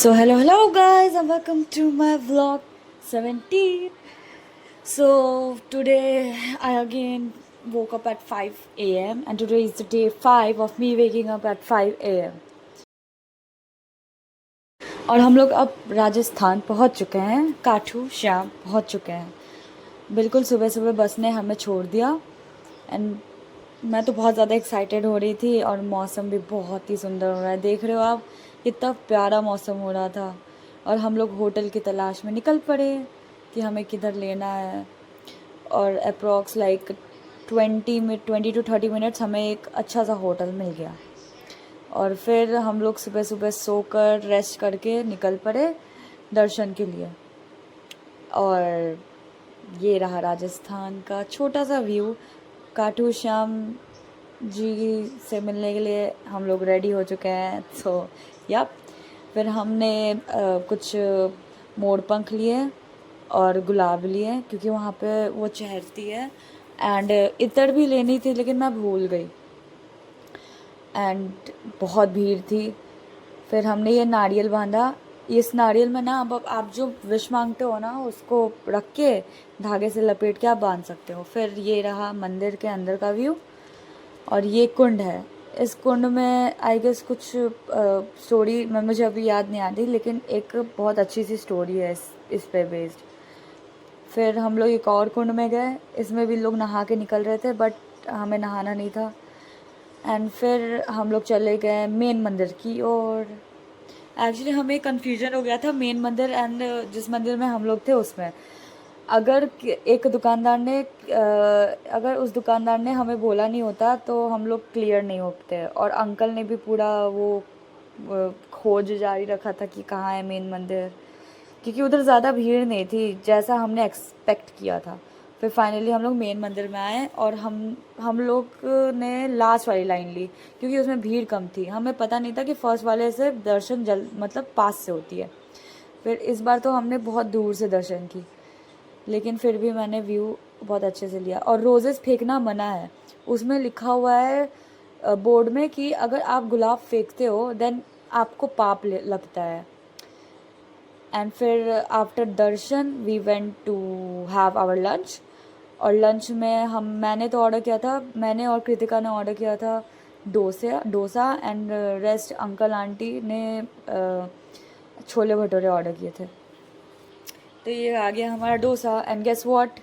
So hello guys and welcome to my vlog 17. So today I again woke up at 5 a.m. and today is the day 5 of me waking up at 5 a.m. और हम लोग अब राजस्थान पहुंच चुके हैं, काठू श्याम पहुंच चुके हैं। बिल्कुल सुबह सुबह बस ने हमें छोड़ दिया एंड मैं तो बहुत ज़्यादा एक्साइटेड हो रही थी और मौसम भी बहुत ही सुंदर हो रहा है। देख रहे हो आप, कितना प्यारा मौसम हो रहा था। और हम लोग होटल की तलाश में निकल पड़े कि हमें किधर लेना है। और अप्रॉक्स लाइक 20 to 30 मिनट्स हमें एक अच्छा सा होटल मिल गया। और फिर हम लोग सुबह सुबह सोकर रेस्ट करके निकल पड़े दर्शन के लिए। और ये रहा राजस्थान का छोटा सा व्यू। काठू श्याम जी से मिलने के लिए हम लोग रेडी हो चुके हैं। सो यप, फिर हमने कुछ मोर पंख लिए और गुलाब लिए क्योंकि वहाँ पे वो चहरती है। एंड इतर भी लेनी थी लेकिन मैं भूल गई एंड बहुत भीड़ थी। फिर हमने ये नारियल बांधा। इस नारियल में ना अब आप जो विश मांगते हो ना उसको रख के धागे से लपेट के आप बांध सकते हो। फिर ये रहा मंदिर के अंदर का व्यू और ये कुंड है। इस कुंड में आई गेस कुछ स्टोरी मैं मुझे अभी याद नहीं आती लेकिन एक बहुत अच्छी सी स्टोरी है इस पे बेस्ड। फिर हम लोग एक और कुंड में गए, इसमें भी लोग नहा के निकल रहे थे बट हमें नहाना नहीं था। एंड फिर हम लोग चले गए मेन मंदिर की ओर। एक्चुअली हमें कन्फ्यूजन हो गया था मेन मंदिर एंड जिस मंदिर में हम लोग थे उसमें। अगर एक दुकानदार ने अगर उस दुकानदार ने हमें बोला नहीं होता तो हम लोग क्लियर नहीं होते। और अंकल ने भी पूरा वो खोज जारी रखा था कि कहाँ है मेन मंदिर, क्योंकि उधर ज़्यादा भीड़ नहीं थी जैसा हमने एक्सपेक्ट किया था। फिर फाइनली हम लोग मेन मंदिर में आए और हम लोग ने लास्ट वाली लाइन ली क्योंकि उसमें भीड़ कम थी। हमें पता नहीं था कि फर्स्ट वाले से दर्शन मतलब पास से होती है। फिर इस बार तो हमने बहुत दूर से दर्शन की लेकिन फिर भी मैंने व्यू बहुत अच्छे से लिया। और रोज़ेस फेंकना मना है, उसमें लिखा हुआ है बोर्ड में कि अगर आप गुलाब फेंकते हो देन आपको पाप लगता है। एंड फिर आफ्टर दर्शन we went to have our lunch. और लंच में मैंने तो ऑर्डर किया था, मैंने और कृतिका ने ऑर्डर किया था dosa and rest uncle aunty ने छोले भटूरे ऑर्डर किए थे। तो ये आ गया हमारा डोसा एंड गेस व्हाट,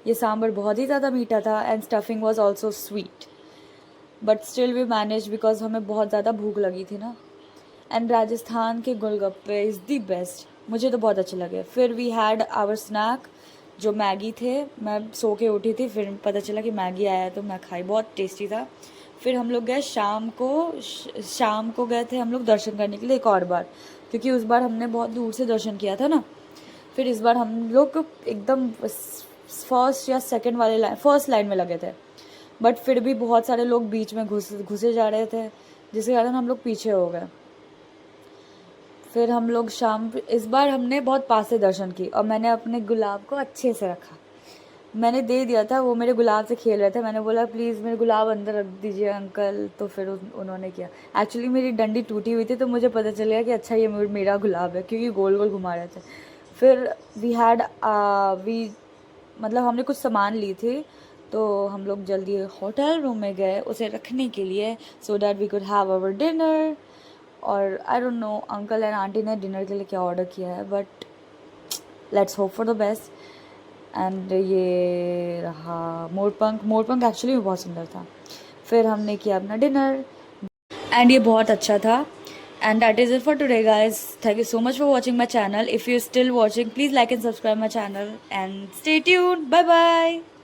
ये सांभर बहुत ही ज़्यादा मीठा था and stuffing was also sweet but still we manage because हमें बहुत ज़्यादा भूख लगी थी ना। एंड राजस्थान के गोलगप्पे इज़ दी बेस्ट, मुझे तो बहुत अच्छे लगे। फिर वी हैड आवर स्नैक जो मैगी थे। मैं सो के उठी थी फिर पता चला कि मैगी आया तो मैं खाई, बहुत टेस्टी था। फिर हम लोग गए शाम को गए थे हम लोग दर्शन करने के लिए एक और बार, क्योंकि उस बार हमने बहुत दूर से दर्शन किया था ना। फिर इस बार हम लोग एकदम फर्स्ट या सेकंड वाले फर्स्ट लाइन में लगे थे बट फिर भी बहुत सारे लोग बीच में घुसे जा रहे थे जिसके कारण हम लोग पीछे हो गए। फिर हम लोग इस बार हमने बहुत पास से दर्शन की और मैंने अपने गुलाब को अच्छे से रखा। मैंने दे दिया था, वो मेरे गुलाब से खेल रहे थे, मैंने बोला प्लीज़ मेरे गुलाब अंदर रख दीजिए अंकल, तो फिर उन्होंने किया। एक्चुअली मेरी डंडी टूटी हुई थी तो मुझे पता चल गया कि अच्छा ये मेरा गुलाब है क्योंकि गोल गोल घुमा रहे थे। फिर वी मतलब हमने कुछ सामान ली थी तो हम लोग जल्दी होटल रूम में गए उसे रखने के लिए so that we could have our dinner. और I don't know uncle and aunty ने डिनर के लिए क्या ऑर्डर किया है but let's hope for the best. And ये रहा मोरपंख एक्चुअली बहुत सुंदर था। फिर हमने किया अपना डिनर एंड ये बहुत अच्छा था। And that is it for today guys. Thank you so much for watching my channel. If you're still watching, please like and subscribe my channel and stay tuned. Bye bye.